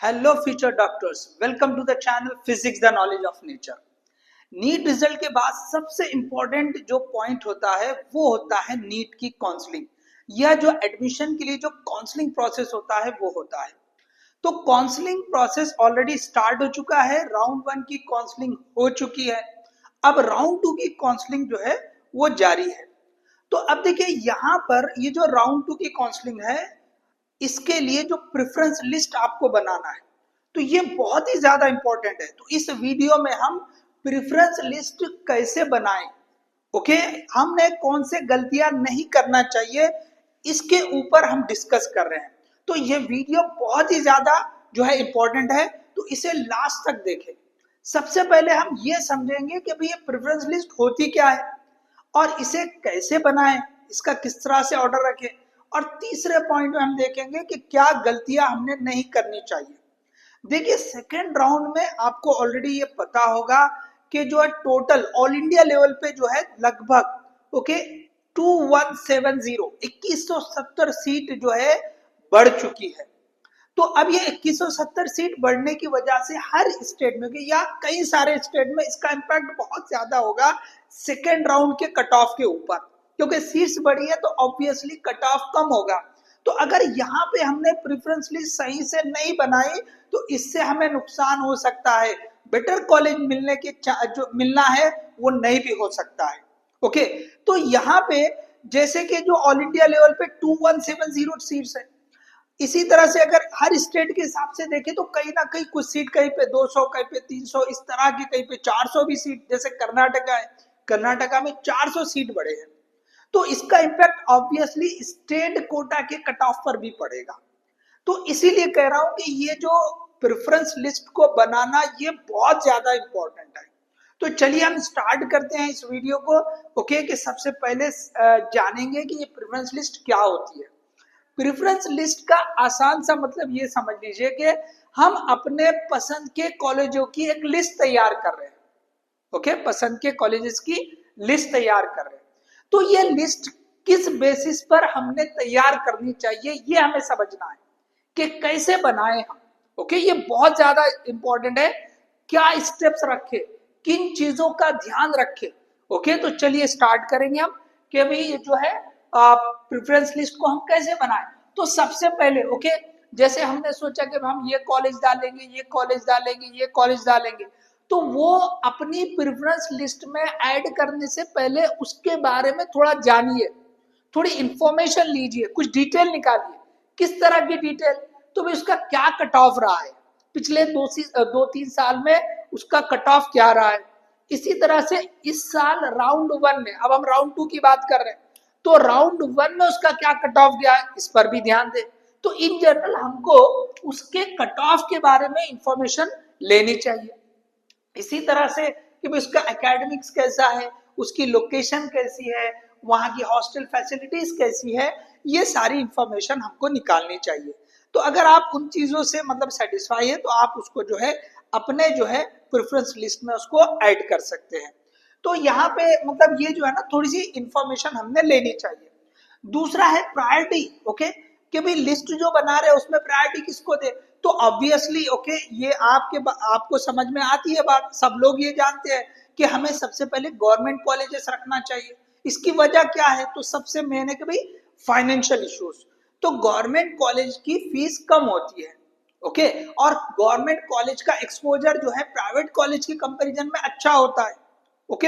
Hello future doctors, welcome to the channel physics the knowledge of nature. NEET result के बाद सबसे important जो point होता है वो होता है नीट की काउंसलिंग, या जो एडमिशन के लिए जो काउंसलिंग प्रोसेस होता है वो होता है। तो काउंसलिंग प्रोसेस ऑलरेडी स्टार्ट हो चुका है। राउंड 1 की काउंसलिंग हो चुकी है। अब राउंड 2 की काउंसलिंग जो है वो जारी है। तो अब देखिए यहाँ पर ये जो राउंड 2 की काउंसलिंग है, इसके लिए जो प्रेफरेंस लिस्ट आपको बनाना है, तो ये बहुत ही ज्यादा इंपॉर्टेंट है। तो इस वीडियो में हम प्रेफरेंस लिस्ट कैसे बनाएं, ओके, हमने कौन से गलतियां नहीं करना चाहिए, इसके ऊपर हम डिस्कस कर रहे हैं। तो ये वीडियो बहुत ही ज्यादा जो है इंपॉर्टेंट है, तो इसे लास्ट तक देखें। सबसे पहले हम ये समझेंगे कि भाई ये प्रेफरेंस लिस्ट होती क्या है और इसे कैसे बनाएं, इसका किस तरह से ऑर्डर रखें, और तीसरे पॉइंट में हम देखेंगे कि क्या गलतियां हमने नहीं करनी चाहिए। देखिए सेकेंड राउंड में आपको ऑलरेडी ये पता होगा कि जो है टोटल ऑल इंडिया लेवल पे जो है लगभग 2170 सीट जो है बढ़ चुकी है। तो अब ये 2170 सीट बढ़ने की वजह से हर स्टेट में या कई सारे स्टेट में इसका इम्पैक्ट बहुत ज्यादा होगा सेकेंड राउंड के कट ऑफ के ऊपर, क्योंकि सीट्स बढ़ी है तो ऑब्वियसली कट ऑफ कम होगा। तो अगर यहाँ पे हमने प्रेफरेंस लिस्ट सही से नहीं बनाई तो इससे हमें नुकसान हो सकता है। बेटर कॉलेज मिलने के जो मिलना है वो नहीं भी हो सकता है। ओके, तो यहाँ पे जैसे कि जो ऑल इंडिया लेवल पे 2170 सीट्स है, इसी तरह से अगर हर स्टेट के हिसाब से देखें तो कहीं ना कहीं कुछ सीट कहीं पे 200, कहीं पे 300, इस तरह की, कहीं पे 400 भी सीट, जैसे कर्नाटका है, कर्नाटका में 400 सीट बढ़े हैं। तो इसका इम्पैक्ट ऑब्वियसली स्टेट कोटा के कट ऑफ पर भी पड़ेगा। तो इसीलिए कह रहा हूं कि ये जो प्रेफरेंस लिस्ट को बनाना ये बहुत ज्यादा इंपॉर्टेंट है। तो चलिए हम स्टार्ट करते हैं इस वीडियो को। ओके, कि सबसे पहले जानेंगे कि ये प्रेफरेंस लिस्ट क्या होती है। प्रेफरेंस लिस्ट का आसान सा मतलब ये समझ लीजिए कि हम अपने पसंद के कॉलेजों की एक लिस्ट तैयार कर रहे हैं। ओके, पसंद के कॉलेजेस की लिस्ट तैयार कर रहे हैं। तो ये लिस्ट किस बेसिस पर हमने तैयार करनी चाहिए ये हमें समझना है कि कैसे बनाए हम। ओके, ये बहुत ज्यादा इंपॉर्टेंट है। क्या स्टेप्स रखे, किन चीजों का ध्यान रखे। ओके, तो चलिए स्टार्ट करेंगे हम कि भाई ये जो है प्रेफरेंस लिस्ट को हम कैसे बनाएं। तो सबसे पहले जैसे हमने सोचा कि हम ये कॉलेज डालेंगे, ये कॉलेज डालेंगे, ये कॉलेज डालेंगे, तो वो अपनी प्रेफरेंस लिस्ट में ऐड करने से पहले उसके बारे में थोड़ा जानिए, थोड़ी इंफॉर्मेशन लीजिए, कुछ डिटेल निकालिए। किस तरह की डिटेल, तो भाई उसका क्या कट ऑफ रहा है, पिछले 2-3 साल में उसका कट ऑफ क्या रहा है। इसी तरह से इस साल राउंड 1 में, अब हम राउंड 2 की बात कर रहे हैं, तो राउंड 1 में उसका क्या कट ऑफ गया है, इस पर भी ध्यान दें। तो इन जनरल हमको उसके कट ऑफ के बारे में इंफॉर्मेशन लेनी चाहिए। इसी तरह से कि उसका एकेडमिक्स कैसा है, उसकी लोकेशन कैसी है, वहां की हॉस्टल फैसिलिटीज कैसी है, ये सारी इंफॉर्मेशन हमको निकालनी चाहिए। तो अगर आप उन चीजों से मतलब सेटिस्फाई है तो आप उसको जो है अपने जो है प्रेफरेंस लिस्ट में उसको ऐड कर सकते हैं। तो यहाँ पे मतलब ये जो है ना थोड़ी सी इंफॉर्मेशन हमने लेनी चाहिए। दूसरा है प्रायोरिटी। कि भाई लिस्ट जो बना रहे हैं उसमें प्रायोरिटी किसको दे। तो ऑब्वियसली ये आपको समझ में आती है बात, सब लोग ये जानते हैं कि हमें सबसे पहले गवर्नमेंट कॉलेजेस रखना चाहिए। इसकी वजह क्या है, तो सबसे मेन है कि भाई फाइनेंशियल इश्यूज। तो गवर्नमेंट कॉलेज की फीस कम होती है, और गवर्नमेंट कॉलेज का एक्सपोजर जो है प्राइवेट कॉलेज के कंपैरिजन में अच्छा होता है।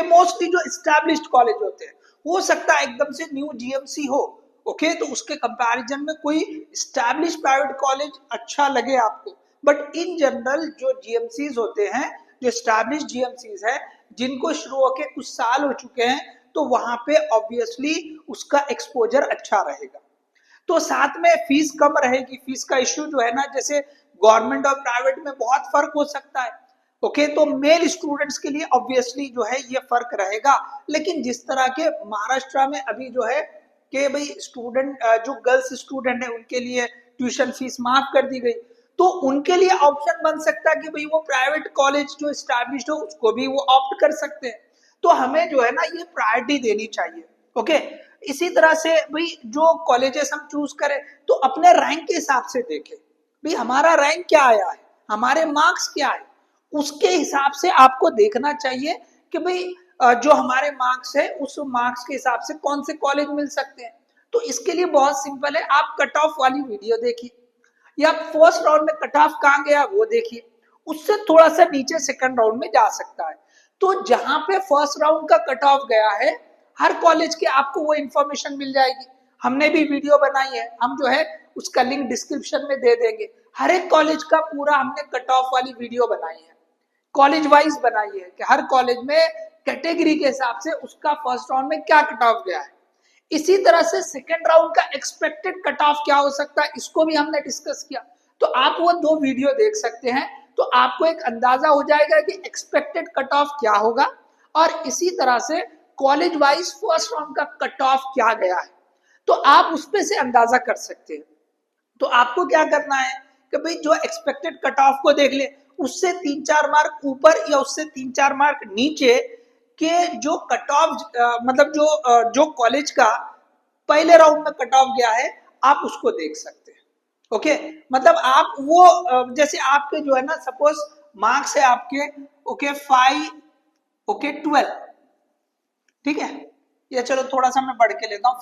मोस्टली जो एस्टैब्लिश्ड कॉलेज होते हैं, हो सकता है एकदम से न्यू जीएमसी हो, तो उसके कंपैरिजन में कोई एस्टैब्लिश प्राइवेट कॉलेज अच्छा लगे आपको। बट इन जनरल जो जीएमसीज होते हैं, जो एस्टैब्लिश जीएमसीज है, जिनको शुरू होके कुछ साल हो चुके हैं, तो वहां पे ऑब्वियसली उसका एक्सपोजर अच्छा रहेगा। तो साथ में फीस कम रहेगी। फीस का इश्यू जो है ना, जैसे गवर्नमेंट और प्राइवेट में बहुत फर्क हो सकता है। तो मेल स्टूडेंट्स के लिए ऑब्वियसली जो है ये फर्क रहेगा। लेकिन जिस तरह के महाराष्ट्र में अभी जो है कि भाई स्टूडेंट जो गर्ल्स स्टूडेंट है उनके लिए ट्यूशन फीस माफ कर दी गई, तो उनके लिए ऑप्शन बन सकता है कि भाई वो प्राइवेट कॉलेज जो एस्टैब्लिश्ड हो उसको भी वो ऑप्ट कर सकते हैं। तो हमें जो है ना ये प्रायोरिटी देनी चाहिए। इसी तरह से भाई जो कॉलेजेस हम चूज करें तो अपने रैंक के हिसाब से देखें, भाई हमारा रैंक क्या आया है। हमारे मार्क्स क्या है, उसके हिसाब से आपको देखना चाहिए कि भाई जो हमारे मार्क्स है उस मार्क्स के हिसाब से कौन से कॉलेज मिल सकते हैं। तो इसके लिए बहुत सिंपल है, आप कट ऑफ वाली वीडियो देखिए या फर्स्ट राउंड में कट ऑफ कहाँ गया वो देखिए, उससे थोड़ा सा नीचे सेकंड राउंड में जा सकता है। तो जहां पे फर्स्ट राउंड का कट ऑफ गया है हर कॉलेज के आपको वो इंफॉर्मेशन मिल जाएगी। हमने भी वीडियो बनाई है, हम जो है उसका लिंक डिस्क्रिप्शन में दे देंगे। हर एक कॉलेज का पूरा हमने कट ऑफ वाली वीडियो बनाई है, कॉलेज वाइज बनाई है कि हर कॉलेज में कैटेगरी के हिसाब से उसका फर्स्ट राउंड में क्या कट ऑफ गया है। इसी तरह से सेकेंड राउंड का एक्सपेक्टेड कट ऑफ क्या हो सकता है, इसको भी हमने डिस्कस किया। तो आप वो 2 वीडियो देख सकते हैं, तो आपको एक अंदाजा हो जाएगा कि एक्सपेक्टेड कट ऑफ क्या होगा, और इसी तरह से कॉलेज वाइज फर्स्ट राउंड का कट ऑफ क्या गया है, तो आप उसपे से अंदाजा कर सकते हैं। तो आपको क्या करना है कि भाई जो एक्सपेक्टेड कट ऑफ को देख ले, उससे 3-4 मार्क ऊपर या उससे 3-4 मार्क नीचे के जो कट ऑफ मतलब जो कॉलेज का पहले राउंड में कट ऑफ गया है आप उसको देख सकते हैं। ओके, मतलब आप वो जैसे आपके जो है ना सपोज मार्क्स है आपके ओके 5 ओके 12, ठीक है, या चलो थोड़ा सा मैं बढ़ के लेता हूँ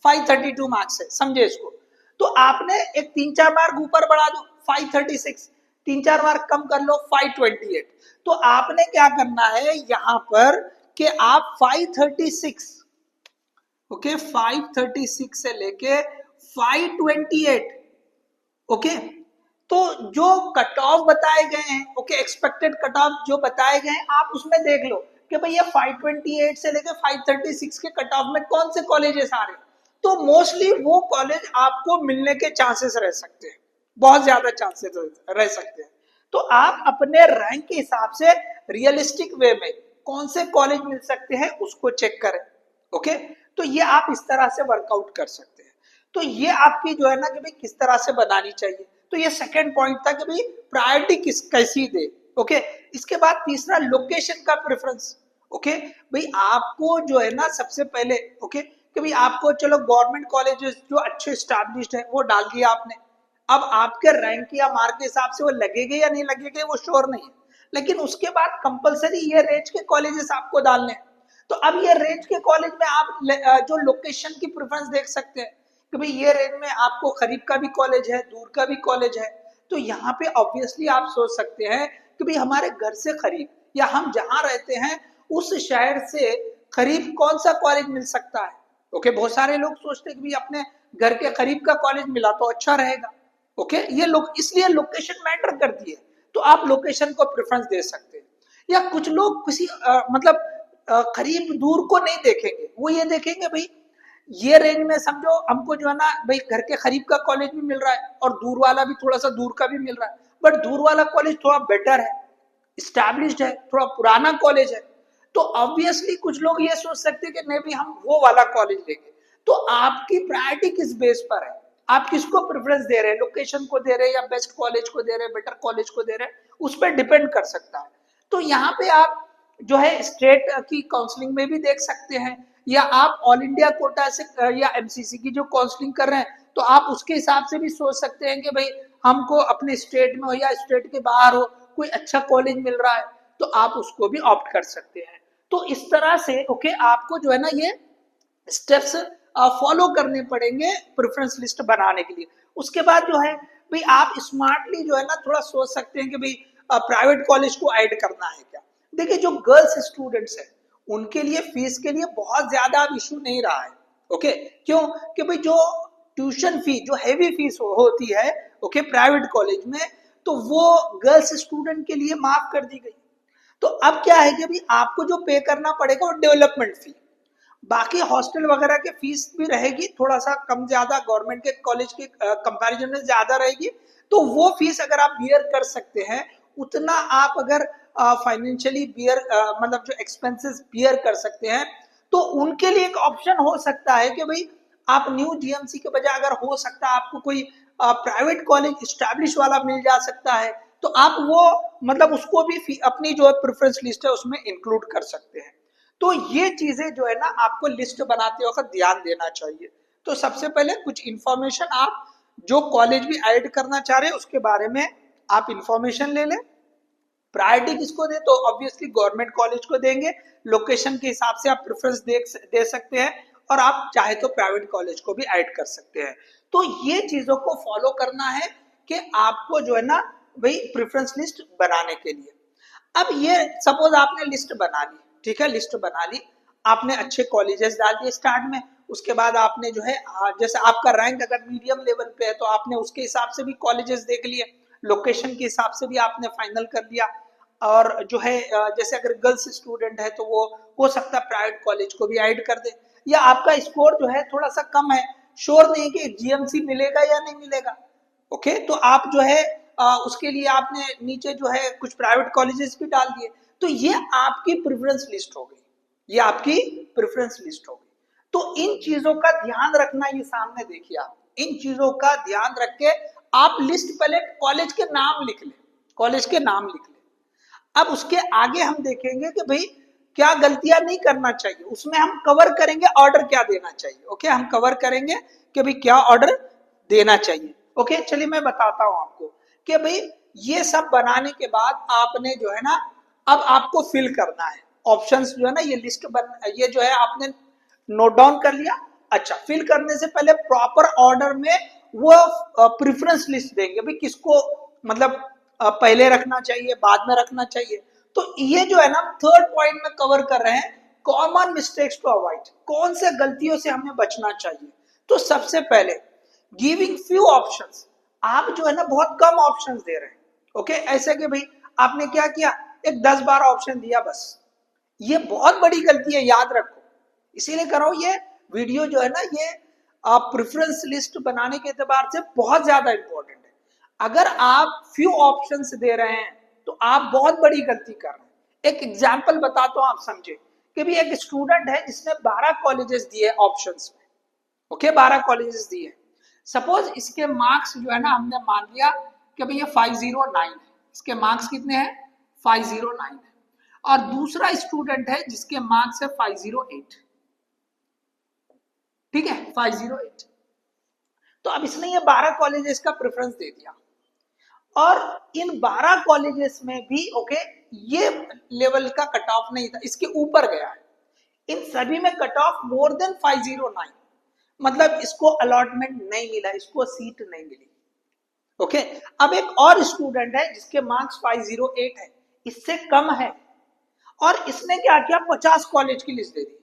532 मार्क्स है, समझे इसको। तो आपने एक 3-4 मार्क ऊपर बढ़ा दो 536, 3-4 मार्क कम कर लो 528। तो आपने क्या करना है यहाँ पर कि आप 536 ओके 536 से लेके 528 ओके, तो जो कट ऑफ बताए गए हैं ओके एक्सपेक्टेड कट ऑफ जो बताए गए हैं आप उसमें देख लो कि भैया 528 से लेके 536 के कट ऑफ में कौन से कॉलेजेस आ रहे हैं। तो मोस्टली वो कॉलेज आपको मिलने के चांसेस रह सकते हैं, बहुत ज्यादा चांसेस रह सकते हैं। तो आप अपने रैंक के हिसाब से रियलिस्टिक वे में कौन से कॉलेज मिल सकते हैं उसको चेक करें। ओके, तो ये आप इस तरह से वर्कआउट कर सकते हैं। तो ये आपकी जो है ना कि भाई किस तरह से बनानी चाहिए। तो ये सेकंड पॉइंट था कि भाई प्रायोरिटी किस कैसी दे। ओके, इसके बाद तीसरा लोकेशन का प्रेफरेंस। ओके भाई आपको जो है ना सबसे पहले ओके कि भाई आपको चलो गवर्नमेंट कॉलेजेस जो अच्छे स्टैब्लिश्ड है वो डाल दिया आपने। अब आपके रैंक या मार्क के हिसाब से वो लगेगा या नहीं लगेगा वो श्योर नहीं है, लेकिन उसके बाद कंपलसरी ये रेंज के कॉलेजेस आपको डालने हैं। तो अब ये रेंज के कॉलेज में आप जो लोकेशन की प्रेफरेंस देख सकते हैं कि भाई ये रेंज में आपको करीब का भी कॉलेज है, दूर का भी कॉलेज है। तो यहाँ पे ऑब्वियसली आप सोच सकते हैं कि भाई हमारे घर से करीब या हम जहाँ रहते हैं उस शहर से करीब कौन सा कॉलेज मिल सकता है। ओके, बहुत सारे लोग सोचते हैं कि भाई अपने घर के करीब का कॉलेज मिला तो अच्छा रहेगा। ओके, ये लोग इसलिए लोकेशन मैटर करती है, तो आप लोकेशन को प्रेफरेंस दे सकते हैं। या कुछ लोग किसी मतलब करीब दूर को नहीं देखेंगे, वो ये देखेंगे भाई ये रेंज में समझो हमको जो है ना भाई घर के करीब का कॉलेज भी मिल रहा है और दूर वाला भी थोड़ा सा दूर का भी मिल रहा है, बट दूर वाला कॉलेज थोड़ा बेटर है, स्टैब्लिश्ड है, थोड़ा पुराना कॉलेज है। तो ऑब्वियसली कुछ लोग ये सोच सकते हैं कि नहीं भी हम वो वाला कॉलेज लेंगे। तो आपकी प्रायोरिटी किस बेस पर है, आप किसको प्रेफरेंस दे रहे हैं, लोकेशन को दे रहे हैं या बेस्ट कॉलेज को दे रहे हैं, बेटर कॉलेज को दे रहे हैं, उस पर डिपेंड कर सकता है। तो यहाँ पे आप जो है स्टेट की काउंसलिंग में भी देख सकते हैं, या आप ऑल इंडिया कोटा से या एमसीसी की जो काउंसलिंग कर रहे हैं तो आप उसके हिसाब से भी सोच सकते हैं कि भाई हमको अपने स्टेट में हो या स्टेट के बाहर हो कोई अच्छा कॉलेज मिल रहा है तो आप उसको भी ऑप्ट कर सकते हैं। तो इस तरह से ओके आपको जो है ना ये स्टेप्स फॉलो करने पड़ेंगे प्रेफरेंस लिस्ट बनाने के लिए। उसके बाद जो है भाई आप स्मार्टली जो है ना थोड़ा सोच सकते हैं कि भाई प्राइवेट कॉलेज को ऐड करना है क्या। देखिए जो गर्ल्स स्टूडेंट्स हैं उनके लिए फीस के लिए बहुत ज्यादा अब इशू नहीं रहा है। ओके, क्यों कि भाई जो ट्यूशन फी जो हैवी फीस होती है ओके प्राइवेट कॉलेज में तो वो गर्ल्स स्टूडेंट के लिए माफ कर दी गई। तो अब क्या है कि भाई आपको जो पे करना पड़ेगा वो डेवलपमेंट फी, बाकी हॉस्टल वगैरह के फीस भी रहेगी थोड़ा सा कम ज्यादा गवर्नमेंट के कॉलेज के कंपैरिजन में ज्यादा रहेगी। तो वो फीस अगर आप बियर कर सकते हैं उतना आप अगर फाइनेंशियली बियर मतलब जो एक्सपेंसेस बियर कर सकते हैं तो उनके लिए एक ऑप्शन हो सकता है कि भाई आप न्यू जीएमसी के बजाय अगर हो सकता है आपको कोई प्राइवेट कॉलेज स्टैब्लिश वाला मिल जा सकता है तो आप वो मतलब उसको भी अपनी जो प्रेफरेंस लिस्ट है उसमें इंक्लूड कर सकते हैं। तो ये चीजें जो है ना आपको लिस्ट बनाते वक्त ध्यान देना चाहिए। तो सबसे पहले कुछ इंफॉर्मेशन आप जो कॉलेज भी ऐड करना चाह रहे हैं उसके बारे में आप इंफॉर्मेशन ले लें। प्रायोरिटी किसको दे, तो ऑब्वियसली गवर्नमेंट कॉलेज को देंगे, लोकेशन के हिसाब से आप प्रेफरेंस दे सकते हैं, और आप चाहे तो प्राइवेट कॉलेज को भी ऐड कर सकते हैं। तो ये चीजों को फॉलो करना है कि आपको जो है ना वही प्रेफरेंस लिस्ट बनाने के लिए। अब ये सपोज आपने लिस्ट बना ली, ठीक है, लिस्ट बना ली, आपने अच्छे कॉलेजेस डाल दिए स्टार्ट में, उसके बाद आपने जो है जैसे आपका रैंक अगर मीडियम लेवल पे है तो आपने उसके हिसाब से भी कॉलेजेस देख लिए, लोकेशन के हिसाब से भी आपने फाइनल कर लिया, और जो है जैसे अगर गर्ल्स स्टूडेंट है तो वो हो सकता है प्राइवेट कॉलेज को भी ऐड कर दे, या आपका स्कोर जो है थोड़ा सा कम है, श्योर नहीं कि जीएमसी मिलेगा या नहीं मिलेगा, ओके, तो आप जो है उसके लिए आपने नीचे जो है कुछ प्राइवेट कॉलेजेस भी डाल दिए। तो ये आपकी प्रेफरेंस लिस्ट हो गई, ये आपकी प्रेफरेंस लिस्ट हो गई। तो इन चीजों का ध्यान रखना, ये सामने देखिए आप, इन चीजों का ध्यान रख के आप लिस्ट पहले कॉलेज के नाम लिख ले, कॉलेज के नाम लिख ले। अब उसके आगे हम देखेंगे कि भाई क्या गलतियां नहीं करना चाहिए, उसमें हम कवर करेंगे ऑर्डर क्या देना चाहिए, ओके, हम कवर करेंगे कि भाई क्या ऑर्डर देना चाहिए, ओके। चलिए मैं बताता हूं आपको कि भाई ये सब बनाने के बाद आपने जो है ना, अब आपको फिल करना है ऑप्शंस जो है ना, ये लिस्ट ये जो है आपने नोट डाउन कर लिया। अच्छा, फिल करने से पहले प्रॉपर ऑर्डर में वो प्रेफरेंस लिस्ट देंगे भाई किसको मतलब पहले रखना चाहिए, बाद में रखना चाहिए। तो ये जो है ना थर्ड पॉइंट में कवर कर रहे हैं, कॉमन मिस्टेक्स टू अवॉइड, कौन से गलतियों से हमें बचना चाहिए। तो सबसे पहले गिविंग फ्यू ऑप्शंस, आप जो है ना बहुत कम ऑप्शंस दे रहे हैं, ओके, ऐसे कि भाई आपने क्या किया, एक 10-12 ऑप्शन दिया बस, ये बहुत बड़ी गलती है, याद रखो। इसीलिए कर रहा हूं ये वीडियो जो है ना, ये प्रेफरेंस लिस्ट बनाने के एतबार से बहुत ज्यादा इंपॉर्टेंट है। अगर आप फ्यू ऑप्शंस दे रहे हैं तो आप बहुत बड़ी गलती कर रहे हैं। एक एग्जांपल बताता हूं, आप समझे कि भी एक स्टूडेंट है जिसने 12 कॉलेजेस दिए ऑप्शंस में, ओके, 12 कॉलेजेस दिए। सपोज इसके मार्क्स जो है ना हमने मान लिया कि भाई ये 509 है, इसके मार्क्स कितने हैं, 509 है, और दूसरा स्टूडेंट है जिसके मार्क्स है 508, ठीक है, 508। तो अब इसने ये 12 कॉलेजेस का प्रेफरेंस दे दिया, और इन 12 कॉलेजेस में भी ओके ये लेवल का कट ऑफ नहीं था, इसके ऊपर गया है, इन सभी में कट ऑफ मोर देन 509, मतलब इसको अलॉटमेंट नहीं मिला, इसको सीट नहीं मिली, ओके। अब एक और स्टूडेंट है जिसके मार्क्स 508 है, इससे कम है, और इसने क्या किया, 50 कॉलेज की लिस्ट दे दी,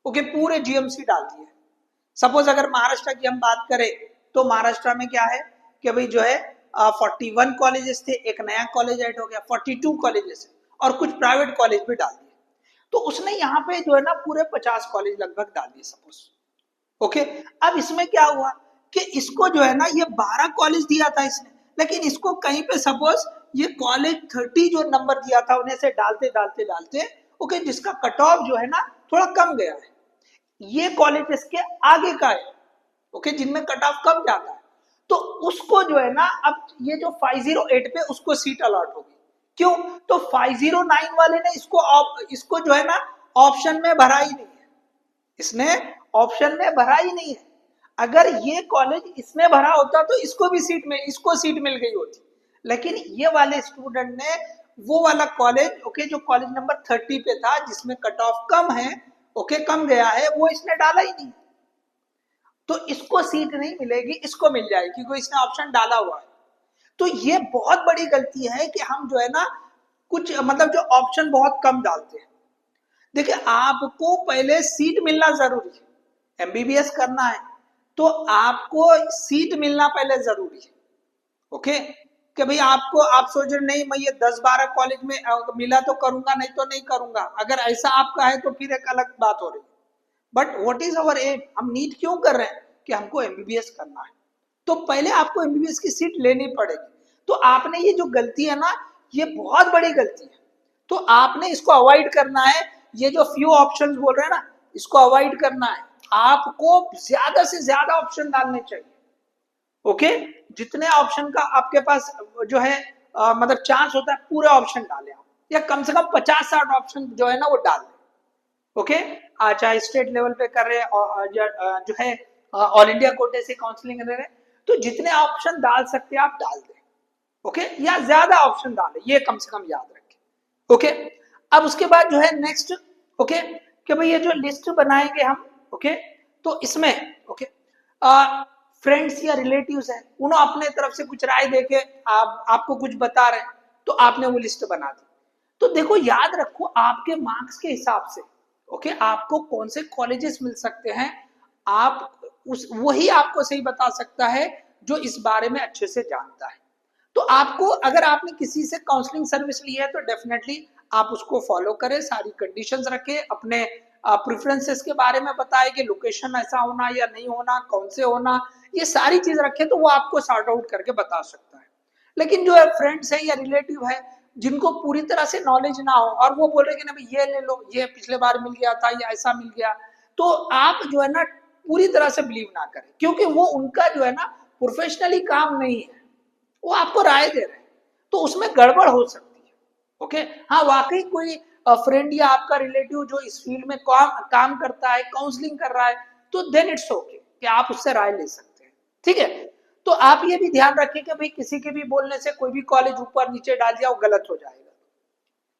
ओके, पूरे जीएमसी डाल दिए। सपोज अगर महाराष्ट्र की हम बात करें तो महाराष्ट्र में क्या है कि भाई जो है 41 कॉलेजेस थे, एक नया कॉलेज ऐड हो गया, 42 कॉलेजेस है, और कुछ प्राइवेट कॉलेज भी डाल दिए। तो उसने यहाँ पे जो है ना पूरे 50 कॉलेज लगभग डाल दिए सपोज, ओके। अब इसमें क्या हुआ कि इसको जो है ना ये 12 कॉलेज दिया था इसने, लेकिन इसको कहीं पे सपोज ये कॉलेज 30 जो नंबर दिया था उन्हें से डालते डालते डालते ओके जिसका कट ऑफ जो है ना थोड़ा कम गया है, ये कॉलेज इसके आगे का है, ओके, जिनमें कट ऑफ कम जाता है, तो उसको जो है ना अब ये जो 508 पे उसको सीट अलॉट होगी। क्यों, तो 509 वाले ने इसको जो है ना ऑप्शन में भरा ही नहीं है, इसने ऑप्शन में भरा ही नहीं है। अगर ये कॉलेज इसमें भरा होता तो इसको सीट मिल गई होती, लेकिन ये वाले स्टूडेंट ने वो वाला कॉलेज ओके जो कॉलेज नंबर 30 पे था जिसमें कट ऑफ कम है, ओके, कम गया है, वो इसने डाला ही नहीं, तो इसको सीट नहीं मिलेगी, इसको मिल जाएगी क्योंकि इसने ऑप्शन डाला हुआ है। तो ये बहुत बड़ी गलती है कि हम जो है ना कुछ मतलब जो ऑप्शन बहुत कम डालते हैं। देखिए आपको पहले सीट मिलना जरूरी है, एमबीबीएस करना है तो आपको सीट मिलना पहले जरूरी है, ओके, कि भाई आप सोच रहे नहीं मैं ये 10-12 कॉलेज में मिला तो करूंगा, नहीं तो नहीं करूंगा, अगर ऐसा आपका है तो फिर एक अलग बात हो रही। But what is our aim, हम नीट क्यों कर रहे हैं कि हमको एमबीबीएस करना है, तो पहले आपको एमबीबीएस की सीट लेनी पड़ेगी। तो आपने ये जो गलती है ना ये बहुत बड़ी गलती है, तो आपने इसको अवॉइड करना है, ये जो फ्यू ऑप्शंस बोल रहे हैं ना इसको अवॉइड करना है, आपको ज्यादा से ज्यादा ऑप्शन डालने चाहिए, ओके, जितने ऑप्शन का आपके पास जो है मतलब चांस होता है पूरे ऑप्शन डालें आप, या कम से कम 50-60 ऑप्शन जो है ना वो डाल दें, ओके। चाहे स्टेट लेवल पे कर रहे हैं जो है ऑल इंडिया कोटे से काउंसलिंग दे रहे हैं, तो जितने ऑप्शन डाल सकते हैं आप डाल दें, ओके। या ज्यादा ऑप्शन डाले, ये कम से कम याद रखें। ओके, अब उसके बाद जो है नेक्स्ट, ओके, कि भाई ये जो लिस्ट बनाएंगे हम, ओके, तो इसमें ओके फ्रेंड्स या रिलेटिव्स हैं, उन्होंने अपने तरफ से कुछ राय देके आपको कुछ बता रहे हैं, तो आपने वो लिस्ट बना दी। तो देखो याद रखो, आपके मार्क्स के हिसाब से ओके आपको कौन से कॉलेजेस मिल सकते हैं, आप उस वही आपको सही बता सकता है जो इस बारे में अच्छे से जानता है। तो आपको, अगर आपने किसी से काउंसलिंग सर्विस ली है तो डेफिनेटली आप उसको फॉलो करें, सारी कंडीशंस रखें, अपने प्रेफरेंसेस के बारे में बताएं कि लोकेशन ऐसा होना या नहीं होना, कौन से होना, ये सारी चीज रखें, तो वो आपको सॉर्ट आउट करके बता सकता है। लेकिन जो है फ्रेंड्स है या रिलेटिव है जिनको पूरी तरह से नॉलेज ना हो और वो बोल रहे कि ना भाई ये ले लो, ये पिछले बार मिल गया था या ऐसा मिल गया, तो आप जो है ना पूरी तरह से बिलीव ना करें, क्योंकि वो उनका जो है ना प्रोफेशनली काम नहीं है, वो आपको राय दे रहे हैं, तो उसमें गड़बड़ हो सकती है। ओके, हाँ वाकई कोई फ्रेंड या आपका रिलेटिव जो इस फील्ड में काम करता है, काउंसलिंग कर रहा है, तो देन इट्स ओके कि आप उससे राय ले सकते हैं। ठीक है, तो आप ये भी ध्यान रखें कि भाई किसी के भी बोलने से कोई भी कॉलेज ऊपर नीचे डाल दिया वो गलत हो जाएगा।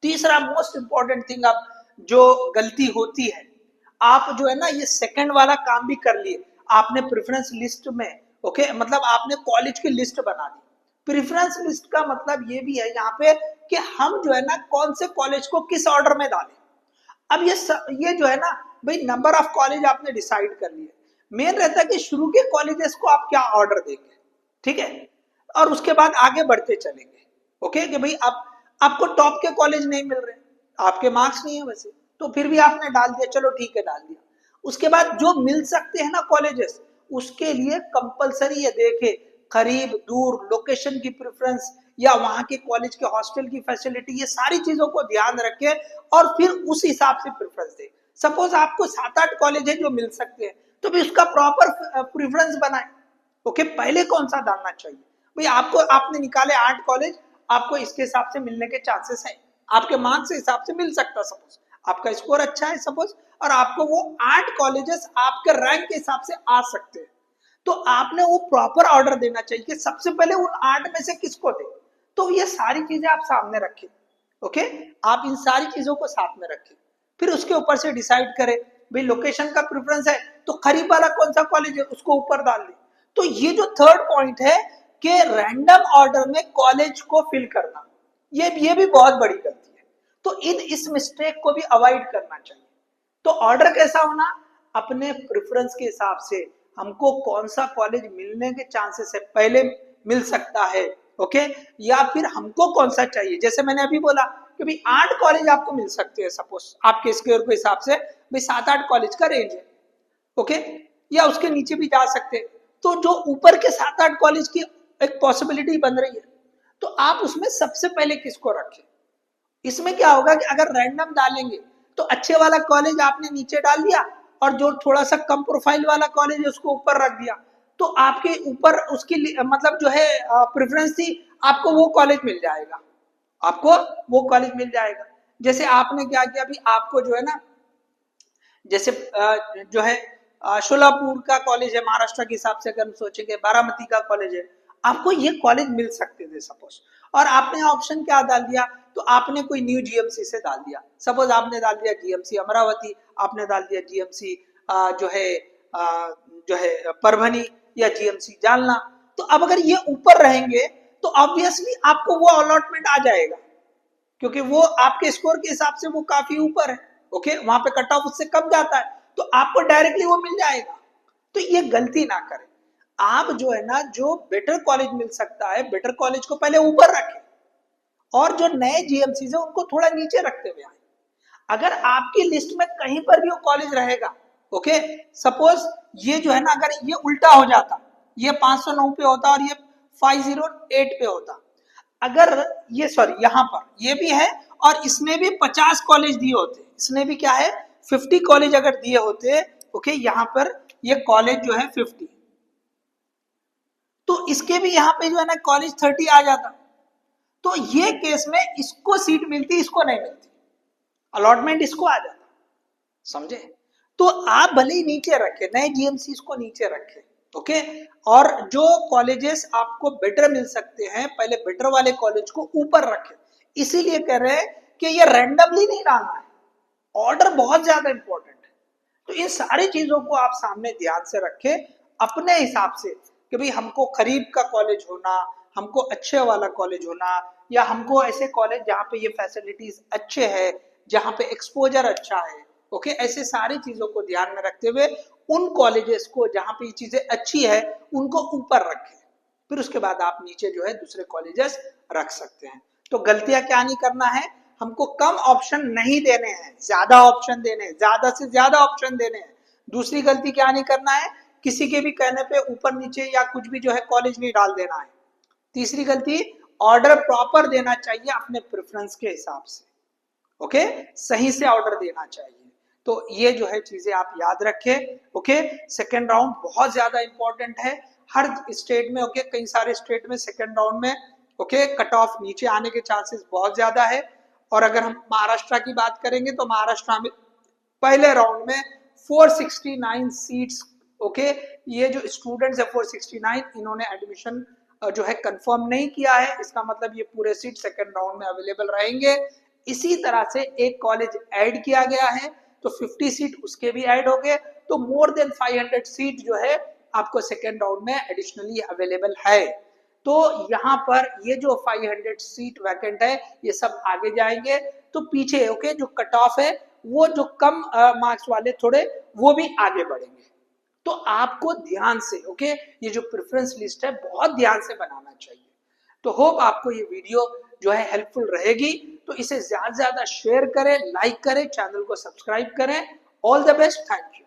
तीसरा मोस्ट इंपॉर्टेंट थिंग आप जो गलती होती है, आप जो है ना ये सेकंड वाला काम भी कर लिए, आपने प्रेफरेंस लिस्ट में ओके मतलब आपने कॉलेज की लिस्ट बना दी। प्रेफरेंस लिस्ट का मतलब ये भी है यहाँ पे कि हम जो है ना कौन से कॉलेज को किस ऑर्डर में डालें। अब ये जो है ना भाई नंबर ऑफ कॉलेज आपने डिसाइड कर लिए, मेन रहता है कि शुरू के कॉलेजेस को आप क्या ऑर्डर देंगे, ठीक है, और उसके बाद आगे बढ़ते चलेंगे। ओके, कि भाई अब आपको टॉप के कॉलेज नहीं मिल रहे, आपके मार्क्स नहीं है वैसे, तो फिर भी आपने डाल दिया, चलो ठीक है डाल दिया। उसके बाद जो मिल सकते हैं ना कॉलेजेस, उसके लिए कंपलसरी ये देखे करीब दूर, लोकेशन की प्रेफरेंस या वहां के कॉलेज के हॉस्टल की फैसिलिटी, ये सारी चीजों को ध्यान रखे और फिर उस हिसाब से प्रेफरेंस दे। सपोज आपको 7-8 कॉलेज है जो मिल सकते हैं, तो भी उसका प्रॉपर प्रेफरेंस बनाए। ओके, पहले कौन सा डालना चाहिए भाई, आपको आपने निकाले 8 कॉलेज, आपको इसके हिसाब से मिलने के चांसेस है, आपके मार्क्स के हिसाब से मिल सकता, सपोज आपका स्कोर अच्छा है सपोज, और आपको वो 8 कॉलेजेस आपके रैंक के हिसाब से आ सकते हैं, तो आपने वो प्रॉपर ऑर्डर देना चाहिए कि सबसे पहले उन 8 में से किसको दे। तो ये सारी चीजें आप सामने रखें। ओके, आप इन सारी चीजों को साथ में रखें, फिर उसके ऊपर से डिसाइड करें भाई लोकेशन का प्रेफरेंस है तो करीब वाला कौन सा कॉलेज है उसको ऊपर डाल दे। तो ये जो थर्ड पॉइंट है कि रैंडम ऑर्डर में कॉलेज को फिल करना, ये भी बहुत बड़ी गलती है, तो इस मिस्टेक को भी अवॉइड करना चाहिए। तो ऑर्डर कैसा होना, अपने प्रेफरेंस के हिसाब से हमको कौन सा कॉलेज मिलने के चांसेस है, पहले मिल सकता है ओके, या फिर हमको कौन सा चाहिए। जैसे मैंने अभी बोला कि भाई 8 कॉलेज आपको मिल सकते हैं, सपोज आपके स्कोर के हिसाब से भाई 7-8 कॉलेज का रेंज है ओके, या उसके नीचे भी जा सकते हैं। तो जो ऊपर के 7-8 कॉलेज की एक पॉसिबिलिटी बन रही है, तो आप उसमें सबसे पहले किसको रखें। इसमें क्या होगा कि अगर रैंडम डालेंगे तो अच्छे वाला कॉलेज आपने नीचे डाल दिया और जो थोड़ा सा कम प्रोफाइल वाला कॉलेज है उसको ऊपर रख दिया, तो आपके ऊपर उसकी मतलब जो है प्रेफरेंस थी, आपको वो कॉलेज मिल जाएगा, आपको वो कॉलेज मिल जाएगा। जैसे आपने क्या किया, अभी आपको जो है ना जैसे जो है शोलापुर का कॉलेज है महाराष्ट्र के हिसाब से, अगर हम सोचेंगे बारामती का कॉलेज है, आपको ये कॉलेज मिल सकते थे सपोज, और आपने ऑप्शन क्या डाल दिया, तो आपने कोई न्यू जीएमसी से डाल दिया, सपोज आपने डाल दिया जीएमसी अमरावती, आपने डाल दिया जीएमसी जो है परभनी या जीएमसी जालना। तो अब अगर ये ऊपर रहेंगे तो ऑब्वियसली आपको वो अलॉटमेंट आ जाएगा, क्योंकि वो आपके स्कोर के हिसाब से वो काफी ऊपर है ओके, वहां पे कट ऑफ उससे कम जाता है, तो आपको डायरेक्टली वो मिल जाएगा। तो ये गलती ना करें, आप जो है ना जो बेटर कॉलेज मिल सकता है, बेटर कॉलेज को पहले ऊपर रखें और जो नए जीएमसी है उनको थोड़ा नीचे रखते हुए आए। अगर आपकी लिस्ट में कहीं पर भी वो कॉलेज रहेगा ओके, सपोज ये जो है ना अगर ये उल्टा हो जाता, ये 509 पे होता और ये 508 पे होता, अगर ये सॉरी यहाँ पर ये भी है और इसने भी 50 कॉलेज दिए होते, इसने भी क्या है 50 कॉलेज अगर दिए होते ओके, यहाँ पर ये कॉलेज जो है 50, तो इसके भी यहाँ पे जो है ना कॉलेज 30 आ जाता, तो ये केस में इसको सीट मिलती, इसको नहीं मिलती, अलॉटमेंट इसको आ जाता, समझे। तो आप भले ही नीचे रखे, नए जीएमसी को नीचे रखे ओके। और जो कॉलेजेस आपको बेटर मिल सकते हैं, पहले बेटर वाले कॉलेज को ऊपर रखें। इसीलिए कह रहे हैं कि ये रैंडमली नहीं डालना है, ऑर्डर बहुत ज्यादा इंपॉर्टेंट है। तो इन सारी चीजों को आप सामने ध्यान से रखें अपने हिसाब से, कि भाई हमको करीब का कॉलेज होना, हमको अच्छे वाला कॉलेज होना, या हमको ऐसे कॉलेज जहाँ पे ये फैसिलिटीज अच्छे हैं, जहाँ पे एक्सपोजर अच्छा है। ओके, ऐसे सारी चीजों को ध्यान में रखते हुए उन कॉलेजेस को जहाँ पे ये चीजें अच्छी है उनको ऊपर रखें, फिर उसके बाद आप नीचे जो है दूसरे कॉलेजेस रख सकते हैं। तो गलतियां क्या नहीं करना है, हमको कम ऑप्शन नहीं देने हैं, ज्यादा ऑप्शन देने हैं, ज्यादा से ज्यादा ऑप्शन देने हैं। दूसरी गलती क्या नहीं करना है, किसी के भी कहने पे ऊपर नीचे या कुछ भी जो है कॉलेज नहीं डाल देना है। तीसरी गलती, ऑर्डर प्रॉपर देना चाहिए अपने प्रेफरेंस के हिसाब से। ओके, सही से ऑर्डर देना चाहिए। तो ये जो है चीजें आप याद रखें। ओके, सेकेंड राउंड बहुत ज्यादा इंपॉर्टेंट है हर स्टेट में। ओके, कई सारे स्टेट में सेकेंड राउंड में ओके कट ऑफ नीचे आने के चांसेस बहुत ज्यादा है। और अगर हम महाराष्ट्र की बात करेंगे तो महाराष्ट्र में पहले राउंड में 469 सीट्स। ओके, ये जो स्टूडेंट्स है 469, इन्होंने एडमिशन जो है कंफर्म नहीं किया है, इसका मतलब ये पूरे सीट सेकेंड राउंड में अवेलेबल रहेंगे। इसी तरह से एक कॉलेज ऐड किया गया है तो 50 सीट उसके भी ऐड हो गए, तो मोर देन 500 सीट जो है आपको सेकेंड राउंड में एडिशनली अवेलेबल है। तो यहाँ पर ये जो 500 सीट वैकेंट है ये सब आगे जाएंगे, तो पीछे ओके जो कट ऑफ है वो जो कम मार्क्स वाले थोड़े वो भी आगे बढ़ेंगे। तो आपको ध्यान से ओके ये जो प्रेफरेंस लिस्ट है बहुत ध्यान से बनाना चाहिए। तो होप आपको ये वीडियो जो है हेल्पफुल रहेगी, तो इसे ज्यादा से ज्यादा शेयर करें, लाइक करें, चैनल को सब्सक्राइब करें। All the best, thank you.